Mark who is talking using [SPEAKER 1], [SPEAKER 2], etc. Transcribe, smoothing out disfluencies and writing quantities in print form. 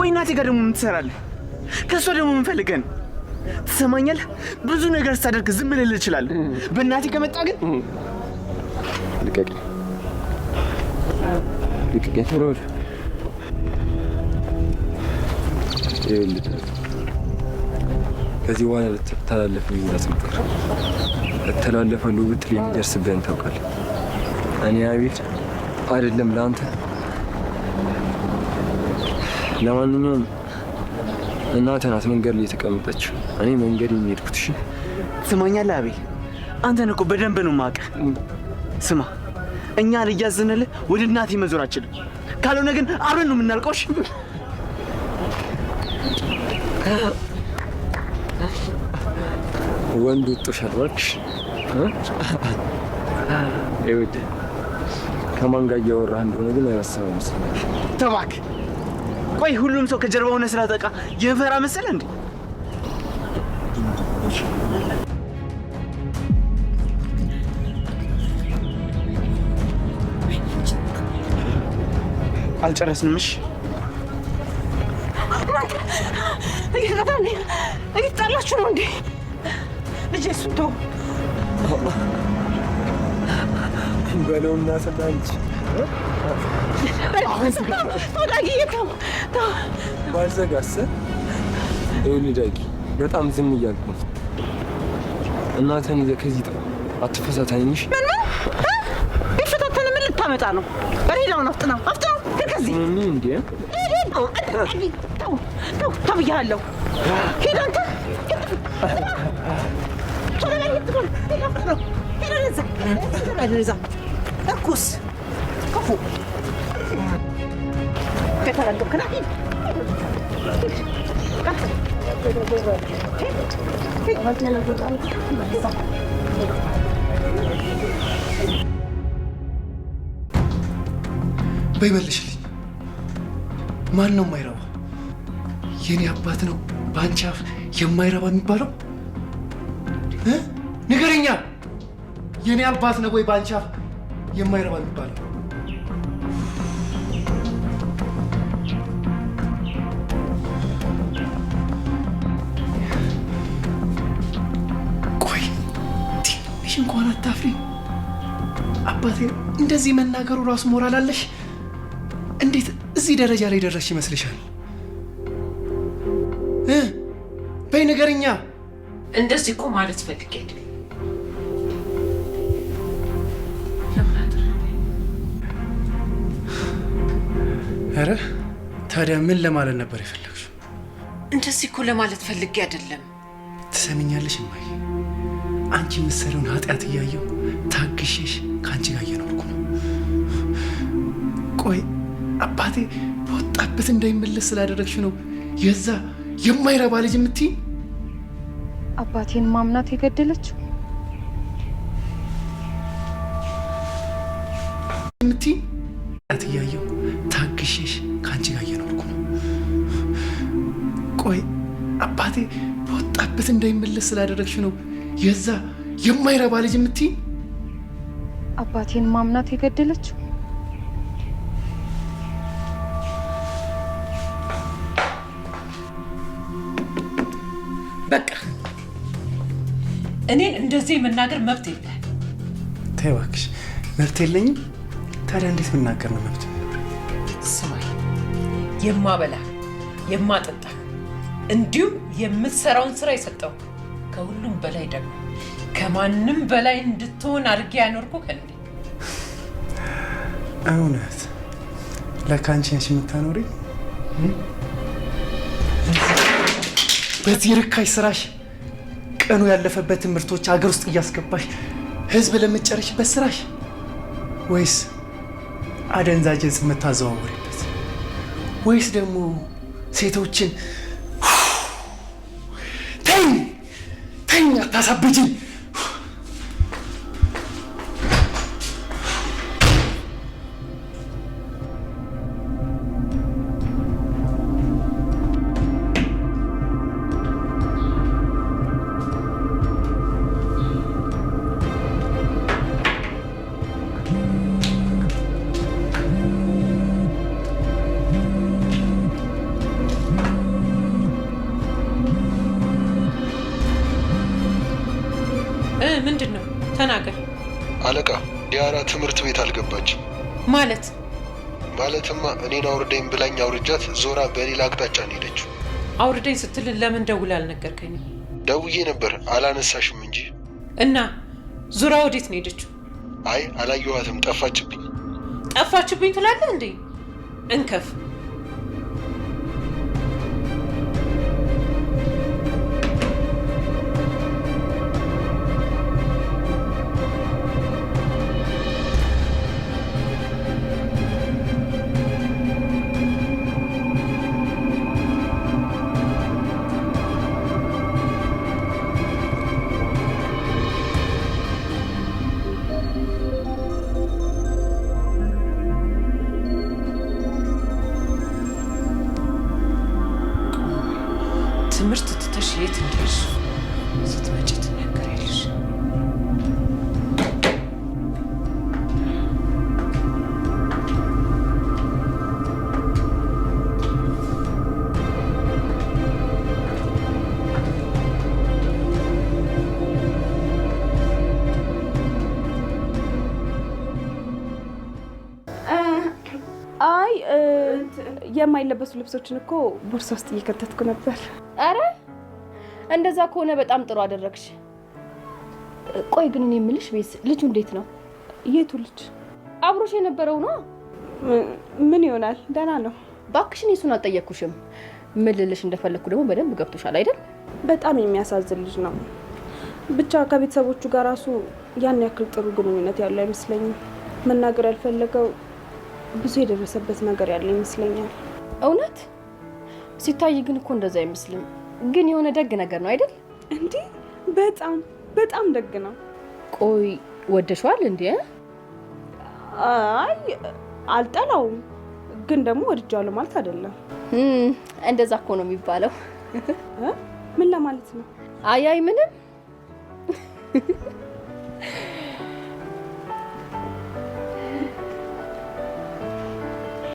[SPEAKER 1] ቆይ እናቴ ጋር ደግሞ ምን ትሰራለህ? ከሷ ደግሞ ምን ፈልገህ ነው? ትሰማኛለህ? ብዙ ነገር ስታደርግ ዝም ልልህ እችላለሁ። በእናቴ ከመጣ ግን
[SPEAKER 2] ልቀቀኝ። ቶሎ በል። ይኸውልህ ከዚህ በኋላ ልትተላለፈኝ እንዳትሞክር። እተላለፋለሁ ብትል የሚደርስብህን ታውቃለህ። እኔ አቤል አይደለም ለአንተ። ለማንኛውም እናትህ ናት መንገድ ላይ የተቀመጠችው፣ እኔ መንገድ የሚሄድኩት። እሺ
[SPEAKER 1] ትሰማኛለህ አቤል? አንተን እኮ በደንብ ነው የማውቅህ። ስማ፣ እኛ ልያዝንልህ ወደ እናቴ መዞር አችልም። ካልሆነ ግን አብረን ነው የምናልቀው። እሺ
[SPEAKER 2] ወንድ ወጥቶሻል እባክሽ። ይኸውልህ ከማን ጋር እያወራህ እንደሆነ ግን አይረሳም መሰለኝ።
[SPEAKER 1] ተባክ። ቆይ ሁሉም ሰው ከጀርባ ሆነ ስላጠቃ የፈራ መሰለ እንዴ? አልጨረስንም። እሺ
[SPEAKER 3] እየተጣላችሁ ነው እንዴ? ልጄ እሱን ተው
[SPEAKER 2] በለውና ሰላንች ባልዘጋሰ ይኸውልህ ዳጊ፣ በጣም ዝም እያልኩ ነው። እናትህን ይዘህ ከዚህ አትፈታተኝ። እሺ
[SPEAKER 3] ቢፈታተን ምን ልታመጣ ነው? ሬዳውን አፍጥነው ከዚህ
[SPEAKER 2] እንዴ!
[SPEAKER 3] ተው ብያለሁ። ሂድ አንተ እርኩስ ክፉ ከተረገብክና
[SPEAKER 4] በይመልሽልኝ። ማን ነው የማይረባ? የኔ አባት ነው በአንቺ አፍ የማይረባ የሚባለው? ንገረኛ። የኔ አባት ነው ወይ በአንቺ አፍ የማይረባ የሚባለው? ቆይ ትንሽ እንኳን አታፍሪ? አባቴ እንደዚህ መናገሩ ራሱ ሞራል አለሽ? እንዴት እዚህ ደረጃ ላይ ደረስሽ ይመስልሻል? በይ ንገረኛ።
[SPEAKER 5] እንደዚህ እኮ ማለት ፈልጌ አይደል።
[SPEAKER 4] ኧረ ታዲያ ምን ለማለት ነበር የፈለግሽው?
[SPEAKER 5] እንደዚህ እኮ ለማለት ፈልጌ አይደለም።
[SPEAKER 4] ትሰሚኛለሽ እማዬ፣ አንቺ የምትሰሪውን ኃጢአት እያየሁ ታግሼሽ ከአንቺ ጋር እየኖርኩ ነው። ቆይ አባቴ በወጣበት እንዳይመለስ ስላደረግሽ ነው የዛ የማይረባ ልጅ የምትይ?
[SPEAKER 6] አባቴን ማምናት የገደለችው
[SPEAKER 4] የምትይ? እያየሁ ታግሼሽ ከአንቺ ጋር እየኖርኩ ነው። ቆይ አባቴ በወጣበት እንዳይመለስ ስላደረግሽ ነው የዛ የማይረባ ልጅ የምትይ?
[SPEAKER 6] አባቴን ማምናት የገደለችው
[SPEAKER 5] በቃ እኔን እንደዚህ መናገር መብት የለህ።
[SPEAKER 4] ተይ እባክሽ፣ መብት የለኝም። ታዲያ እንዴት መናገር ነው መብት?
[SPEAKER 5] ስማኝ፣ የማበላ የማጠጣ እንዲሁም የምትሰራውን ስራ የሰጠው ከሁሉም በላይ ደግሞ ከማንም በላይ እንድትሆን አድርጌ ያኖርኩ ከእንዴ።
[SPEAKER 4] እውነት ለካ አንቺ ነሽ የምታኖሪ? በዚህ ርካሽ ስራሽ ቀኑ ያለፈበት ትምህርቶች ሀገር ውስጥ እያስገባሽ ህዝብ ለምትጨርሽበት ስራሽ፣ ወይስ አደንዛዥ ዕፅ የምታዘዋወሪበት፣ ወይስ ደግሞ ሴቶችን ተኝ አታሳብጅኝ።
[SPEAKER 7] አለቃ ዲያራ ትምህርት ቤት አልገባችም። ማለትማ እኔን አውርደኝ ብላኝ አውርጃት ዞራ በሌላ አቅጣጫ ነው ሄደችው።
[SPEAKER 5] አውርደኝ ስትል ለምን ደውላ አልነገርከኝም?
[SPEAKER 7] ደውዬ ነበር አላነሳሽም እንጂ።
[SPEAKER 5] እና ዞራ ወዴት ነው ሄደችው?
[SPEAKER 7] አይ አላየኋትም፣ ጠፋችብኝ
[SPEAKER 5] ትላለህ እንዴ? እንከፍ ትምህርት ትተሽ የት እንደሄድሽ ስትመጪ ትናገሪያለሽ።
[SPEAKER 3] አይ የማይለበሱ ልብሶችን እኮ ቦርሳ ውስጥ እየከተትኩ ነበር።
[SPEAKER 8] አረ እንደዛ ከሆነ በጣም ጥሩ አደረግሽ። ቆይ ግን እኔ የምልሽ ቤት ልጁ እንዴት ነው?
[SPEAKER 3] የቱ ልጅ?
[SPEAKER 8] አብሮሽ የነበረው ነው?
[SPEAKER 3] ምን ይሆናል? ደህና ነው።
[SPEAKER 8] ባክሽን እሱን አልጠየቅኩሽም። ምን ልልሽ እንደፈለኩ ደግሞ በደንብ ገብቶሻል አይደል?
[SPEAKER 3] በጣም የሚያሳዝን ልጅ ነው። ብቻ ከቤተሰቦቹ ጋር ራሱ ያን ያክል ጥሩ ግንኙነት ያለው አይመስለኝም። መናገር ያልፈለገው ብዙ የደረሰበት ነገር ያለ ይመስለኛል።
[SPEAKER 8] እውነት ሲታይ ግን እኮ እንደዛ አይመስልም። ግን የሆነ ደግ ነገር ነው አይደል?
[SPEAKER 3] እንዴ በጣም በጣም ደግ ነው።
[SPEAKER 8] ቆይ ወደሽዋል እንዴ?
[SPEAKER 3] አይ አልጠላውም፣ ግን ደግሞ ወድጃለሁ ማለት አይደለም።
[SPEAKER 8] እንደዛ እኮ ነው የሚባለው።
[SPEAKER 3] ምን ለማለት ነው?
[SPEAKER 8] አይ ምንም